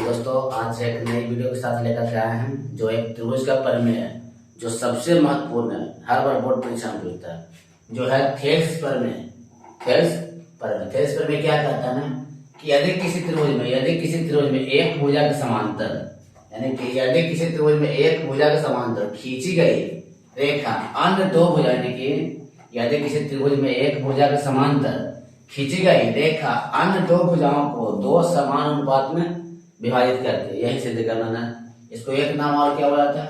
दोस्तों, आज एक नई वीडियो के साथ लेकर के आए हैं जो एक त्रिभुज का प्रमेय है, जो सबसे महत्वपूर्ण है, हर बार बोर्ड परीक्षा में पूछता है, जो है थेल्स प्रमेय। थेल्स प्रमेय क्या कहता है ना कि यदि किसी त्रिभुज में एक भुजा के समांतर, यानी कि यदि किसी त्रिभुज में एक भुजा के समांतर खींची गई रेखा अन्य दो भुजा, यानी कि यदि किसी त्रिभुज में एक भुजा के समांतर खींची गई रेखा अन्य दो भुजाओं को दो समान अनुपात में विभाजित करती है, यही सिद्ध करना है। इसको एक नाम और क्या बोला जाता है?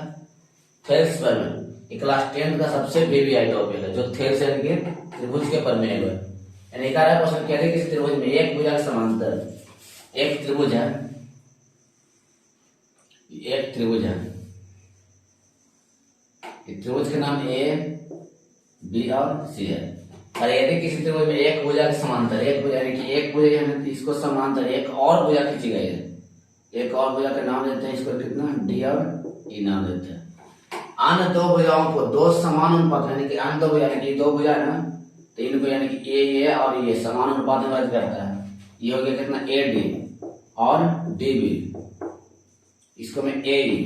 थेल्स प्रमेय। क्लास 10 का सबसे बेबी टॉपिक है जो थेल्स यानी कि त्रिभुज के प्रमेय है। यानी क्वेश्चन कहते हैं किसी त्रिभुज में एक भुजा के समांतर एक त्रिभुज है, त्रिभुज के नाम ए, बी और सी है। और यदि किसी त्रिभुज में एक भुजा के समांतर एक भुजा, यानी कि एक भुजा है इसको समांतर एक और भुजा खींची गई है, एक और भुजा का नाम देते हैं इसको कितना, डी और ई नाम देते हैं। अन्य दो भुजाओं को दो समान अनुपात, यानी कि अन्य दो भुजा, यानी कि दो भुजा है ना, तो इनको यानी कि ए और ये समान अनुपात में विभाजित करता है। ये हो गया कितना, ए डी और डी बी, इसको मैं ए ई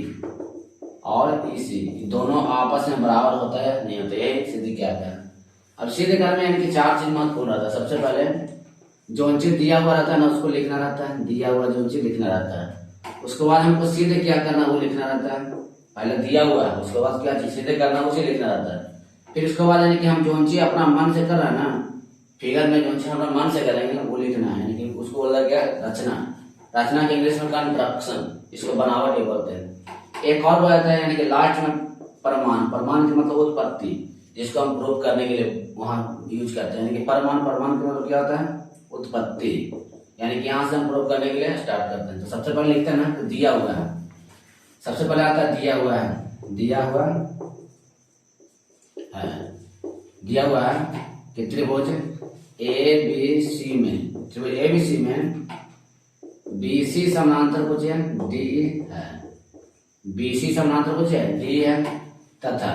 और ई सी दोनों आपस में बराबर होता है नहीं होता, यही सिद्ध क्या है। अब सीधे करने यानी कि चार चीज महत्वपूर्ण रहता है। सबसे पहले जो चीज दिया हुआ रहता है ना उसको लिखना रहता है, दिया हुआ जो चीज लिखना रहता है। उसके बाद हमको सीधे क्या करना वो लिखना रहता है। पहले दिया हुआ है, उसके बाद क्या चीज सीधे करना उसे लिखना रहता है। फिर उसके बाद यानी कि हम जो चीज अपना मन से कर रहे हैं ना, फिगर में जो चीज अपना मन से करेंगे वो लिखना है, यानी कि उसको बोला गया रचना के इंग्लिश में कंस्ट्रक्शन, इसको बनावट बोलते हैं। एक और बोलते हैं यानी कि लास्ट में प्रमाण के मतलब उत्पत्ति, जिसको हम प्रूव करने के लिए वहां यूज करते हैं। यानी कि प्रमाण के मतलब क्या होता है, उत्पत्ति, यानी कि यहाँ से हम प्रूव करने के लिए स्टार्ट करते हैं। तो सबसे पहले लिखते हैं ना तो दिया हुआ है, सबसे पहले आता है दिया हुआ है कि त्रिभुज एबीसी में बीसी समानांतर भुज है डी है, बीसी समानांतर भुज है डी है तथा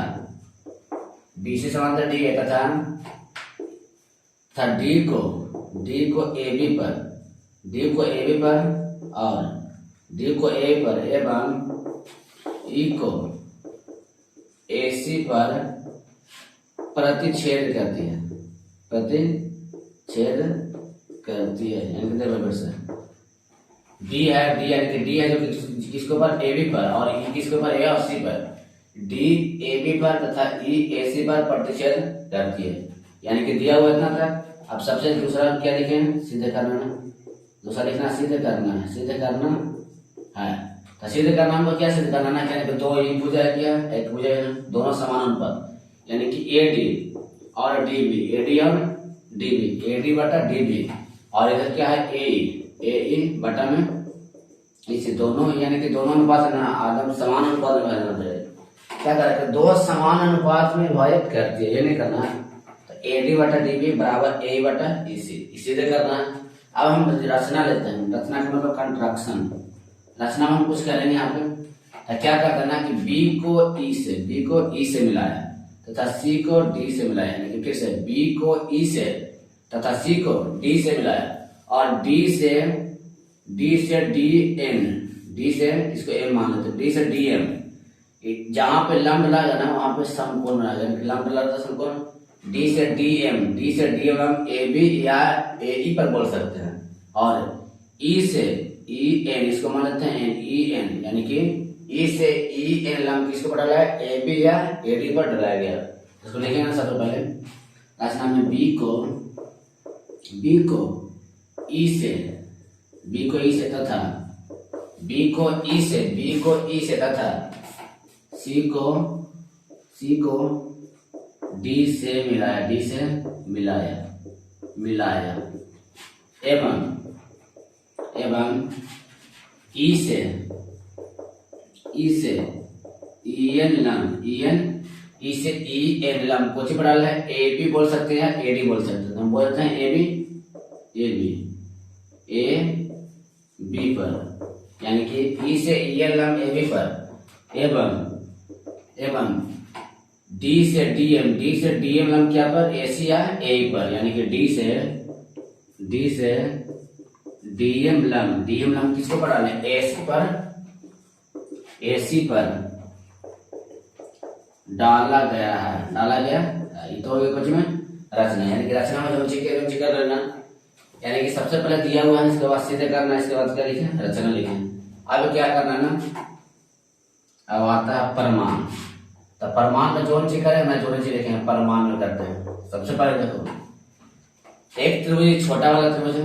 बीसी समांतर डी है तथा डी को ए बी पर एवं ई को ए सी पर प्रतिच्छेद करती है, यानी डी है जो किसके ऊपर ए बी पर और ई किसके ऊपर ए और सी पर, डी ए बी पर तथा ई ए सी पर प्रतिच्छेद करती है, यानी कि दिया हुआ इतना था। अब सबसे दूसरा क्या लिखें, सीधे करना है, दूसरा लिखना सीधे करना है। तो सीधे करना हमको क्या सिद्ध करना है, यानी कि दो ई भुजा किया एक भुजा दोनों समान अनुपात, यानी कि ए डी और डी बी, ए डी और डी बी, ए डी बटा डी बी, और इधर क्या है ए ई बटा में इसे दोनों, यानी कि दोनों अनुपात ना आदम समान अनुपात में रहना चाहिए। क्या करें, दो समान अनुपात में विभाजित करती है, ये नहीं करना है। तो ए डी बटा डी बी बराबर ए बटा ई सी, सीधे करना है। अब हम रचना लेते हैं, रचना का मतलब कंस्ट्रक्शन। रचना में हम कुछ करेंगे यहाँ पे, तो क्या करते हैं ना कि बी को ई से मिलाया तथा सी को डी से मिलाया, यानी कि फिर से बी को ई से तथा सी को डी से मिलाया और डी से डी से इसको एम मान लेते, डी से डी एम, जहां पे लंब लगा ना वहां पे समकोण लगा, लंब लगा समकोण, डी से डी एम हम ए बी या ए ई पर बोल सकते हैं, और ई से ई एन इसको मान लेते हैं ई एन, यानी कि ई से ई एन लंब किसको पढ़ा है, ए बी या ए डी पर डलाया गया। इसको लिखेंगे सबसे पहले रचना में बी को ई से तथा बी को ई से तथा सी को डी से मिलाया एवं ई से ई एन लंब कुछ पढ़ा है, ए बी बोल सकते हैं ए डी बोल सकते हैं, हम बोलते हैं ए बी पर, यानी कि ई से ई एन लंब ए बी पर एवं डी से डी एम लंब क्या पर, ए सी या ए पर, यानी कि डी से डीएम लंब किसको पर डाले, एसी पर डाला गया ये तो हो गया कुछ में रचना, यानी कि रचना में रुचि कर लेना, यानी कि सबसे पहले दिया हुआ है, इसके बाद सीधे करना, इसके बाद क्या लिखे, रचना लिखे। अब क्या करना ना, अब आता है परमाणु। तो परमाणु में जोन ची करे, मैं जोन ची लिखे परमाणु में करते हैं। सबसे पहले देखो एक त्रिभुज, छोटा वाला त्रिभुज,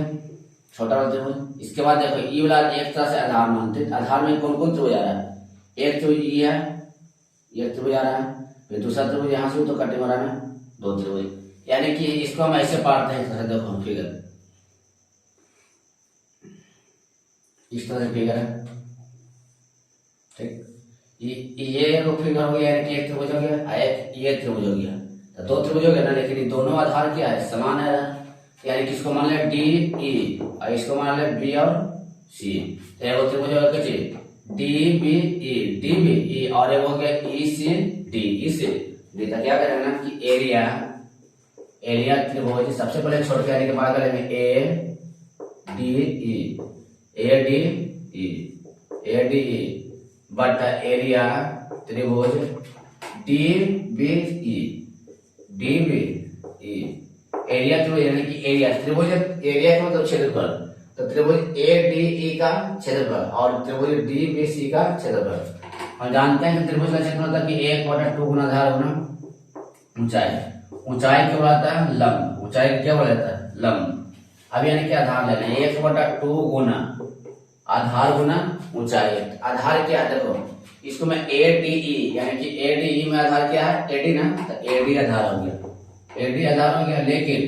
इसके बाद देखो ई वाला एक तरह से आधार मानते, आधार में कौन कौन त्रिभुज आ रहा है, एक त्रिभुज ई है, एक त्रिभुज आ रहा है, फिर दूसरा त्रिभुज यहाँ से तो कटे मारा में 2 त्रिभुज, यानी कि इसको हम ऐसे पाड़ते हैं, देखो फिगर इस तरह से फिगर है, ठीक। ये एक फिगर हो गया, यानी कि एक त्रिभुज हो गया, ये त्रिभुज हो गया, तो 2 त्रिभुज हो गया ना, लेकिन दोनों आधार क्या है, समान है, यानी कि इसको मान लिया डी ई और इसको मान लिया बी और सी, तो एक त्रिभुज हो गया डी बी ई और एक हो गया ई सी डी। तो क्या करेंगे ना कि एरिया त्रिभुज सबसे पहले छोड़ के आने के बाद करेंगे A D E but area त्रिभुज डी बी ई एरिया त्रिभुज, यानी कि एरिया त्रिभुज, एरिया का मतलब क्षेत्रफल, तो त्रिभुज ए डी ई का क्षेत्रफल और त्रिभुज डी बी सी का क्षेत्रफल। हम जानते हैं कि त्रिभुज का क्षेत्रफल होता है कि 1/2 गुना आधार गुना ऊंचाई क्या बोलाता है, लंब, ऊंचाई क्या बोलाता है, लंब। अब यानी कि आधार लेना है 1/2 गुना आधार गुना ऊंचाई, आधार क्या है, देखो इसको मैं ए डी ई, यानी कि ए डी ई में आधार क्या है, एडी ना, तो एडी आधार हो गया, लेकिन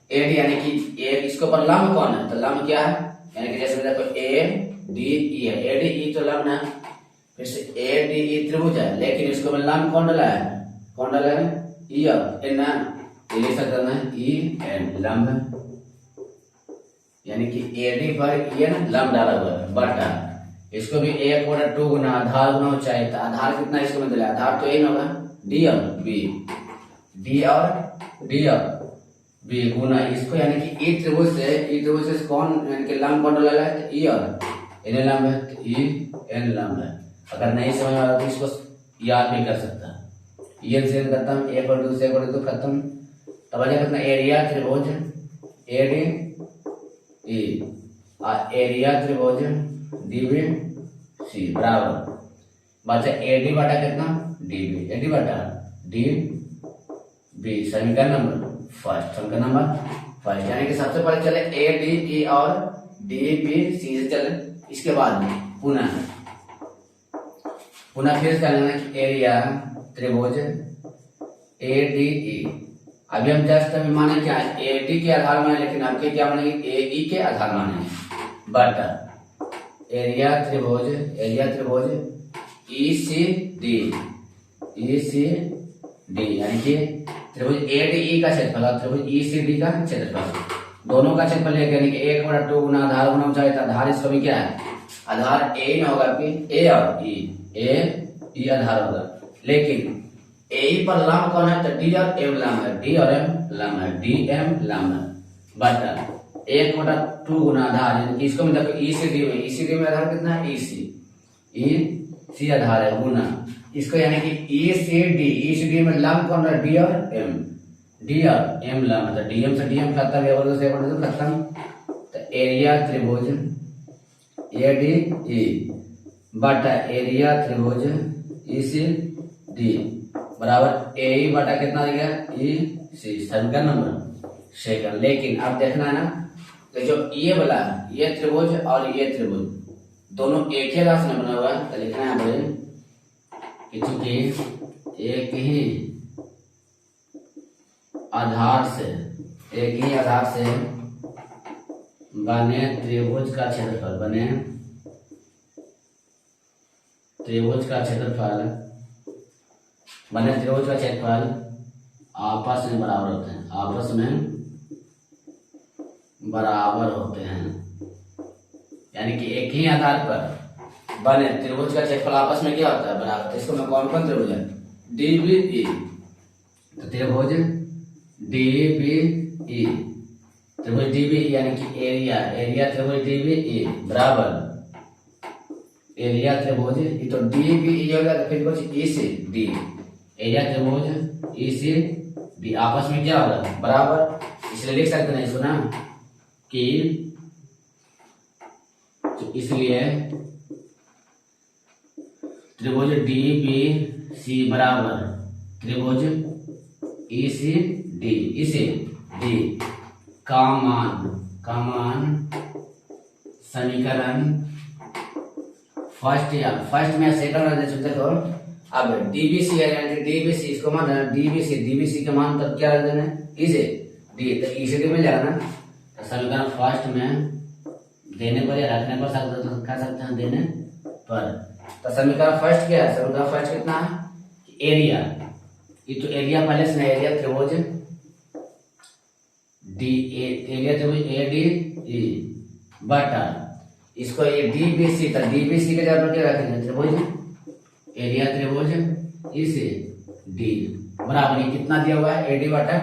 एडी यानी कि एक इसके ऊपर लंब कौन है, तो लंब क्या है, यानी कि जैसे देखो ए डी ई है, ए डी ई तो लंब है, फिर से ए डी ई त्रिभुज है, लेकिन इसको मैं लंब कौन डाला है ई और एन, ये लिख सकते हैं ई एन लंब है, यानी कि एडी पर एन लंब डाला हुआ है, बटा इसको भी 1/2 गुना आधार गुना ऊंचाई, तो आधार कितना इसको में दिला, आधार तो एन होगा, डी और बी गुना इसको, यानी कि ई त्रिभुज से कौन, यानी कि लंब कौन डाला है, ई और एन लंब है, तो ई एन लंब है। अगर नहीं समझ में आ रहा तो इसको याद भी कर सकता है, ये से खत्म, 1/2 से 1/2 खत्म, तब आ जाएगा एरिया त्रिभुज ए डी ई और एरिया त्रिभुज डी बी सी बराबर बचा एडी बटा कितना, डी बी, एडी बटा डी बी, समीकरण नंबर फर्स्ट, यानी कि सबसे पहले चले ए डी ई और डी बी सी से चले, इसके बाद पुनः फिर चलना कि एरिया त्रिभुज ए डी ई, अभी हम जस्ट अभी माने क्या है, ए डी के आधार माने, लेकिन आपके क्या मानेंगे, ए ई के आधार मानेंगे, बटा एरिया त्रिभुज ई सी डी, यानी कि त्रिभुज ए डी ई का क्षेत्रफल और त्रिभुज ई सी डी का क्षेत्रफल, दोनों का क्षेत्रफल लेके, यानी कि 1/2 गुना आधार गुना ऊंचाई, आधार इसको भी क्या है, आधार ए में होगा कि ए और ई आधार होगा, लेकिन ए पर लंब कौन है, तो डी और एम लंब है, डी एम लंब है, बटा 1/2 गुना आधार, यानी कि इसको में देखो ई सी डी में आधार कितना है, ई सी आधार है गुना इसको, यानी कि ई सी डी में लंब कौन है, डी और एम लंब, तो डी एम से डी एम खत्म, 1/2 से 1/2 खत्म, तो एरिया त्रिभुज ए डी ई बटा एरिया त्रिभुज ई सी डी बराबर ए ई बटा कितना आ गया, ई सी, समीकरण नंबर सेकंड। लेकिन अब देखना है ना, तो जो ये वाला ये त्रिभुज और ये त्रिभुज दोनों एक ही आधार से बना हुआ है, तो लिखना है भाई कि चूंकि एक ही आधार से बने त्रिभुज का क्षेत्रफल आपस में बराबर होते हैं, यानी कि एक ही आधार पर बने त्रिभुज का क्षेत्रफल आपस में क्या होता है, बराबर। तो इसको मैं कौन त्रिभुज है, डी बी ई, तो त्रिभुज डी बी ई त्रिभुज डीबी यानी कि एरिया त्रिभुज डीबी ए बराबर एरिया त्रिभुज ये तो डीबी ए हो गया, तो फिर कुछ ई से डी, एरिया त्रिभुज ई से डी आपस में क्या होगा बराबर, इसलिए लिख सकते नहीं सुना कि तो इसलिए त्रिभुज डीबी सी बराबर त्रिभुज ई सी डी, इसे डी का मान समीकरण फर्स्ट में सेकंड दे चुके तो अब डीबीसी है, डीबीसी इसको मान डीबीसी के मान तब क्या रख देना इसे डी, तो इसे डी मिल जाएगा ना। तो समीकरण फर्स्ट में देने पर या रखने पर कह सकते हैं देने पर। तो समीकरण फर्स्ट क्या है, समीकरण फर्स्ट कितना है एरिया, ये तो एरिया पहले से एरिया त्रिभुज डी एरिया त्रिभुज ए डी ई बटा इसको ये डीबीसी था, डीबीसी के जगह पर क्या रखेंगे त्रिभुज एरिया त्रिभुज इसे डी बराबर ये कितना दिया हुआ है एडी बटा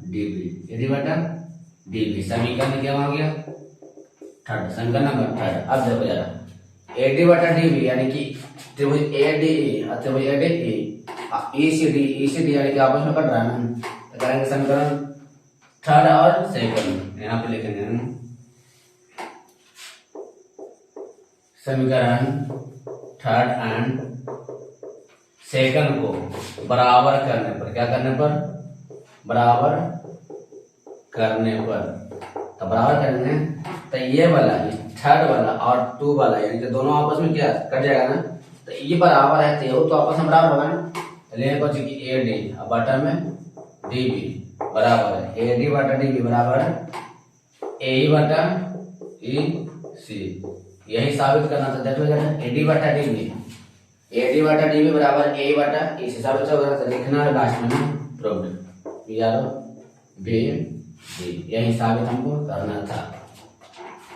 डीबी, एडी बटा डीबी। समीकरण क्या हो गया थर्ड, समीकरण नंबर थर्ड। अब देखो जरा एडी बटा डीबी यानी कि त्रिभुज एडी और त्रिभुज एडी ईसीडी यानी कि आपस में कट रहा है ना, तो करेंगे समीकरण थर्ड और सेकंड यहाँ पे लिखेंगे समीकरण थर्ड एंड सेकंड को बराबर करने पर, क्या करने पर बराबर करने पर, तो बराबर करेंगे तो ये वाला थर्ड वाला और टू वाला यानी कि दोनों आपस में क्या कट जाएगा ना, तो ये बराबर है तो आपस में बराबर होगा ना, तो लेने पर ए डी बटा में डी बी बराबर है ए डी बटा डी बी बराबर ए बटा ई सी, यही साबित करना था। देखो एडी बटा डीबी बराबर ए बटा ई से साबित होगा, तो लिखना है लास्ट में ना proved, P R O B D, यही साबित हमको करना था।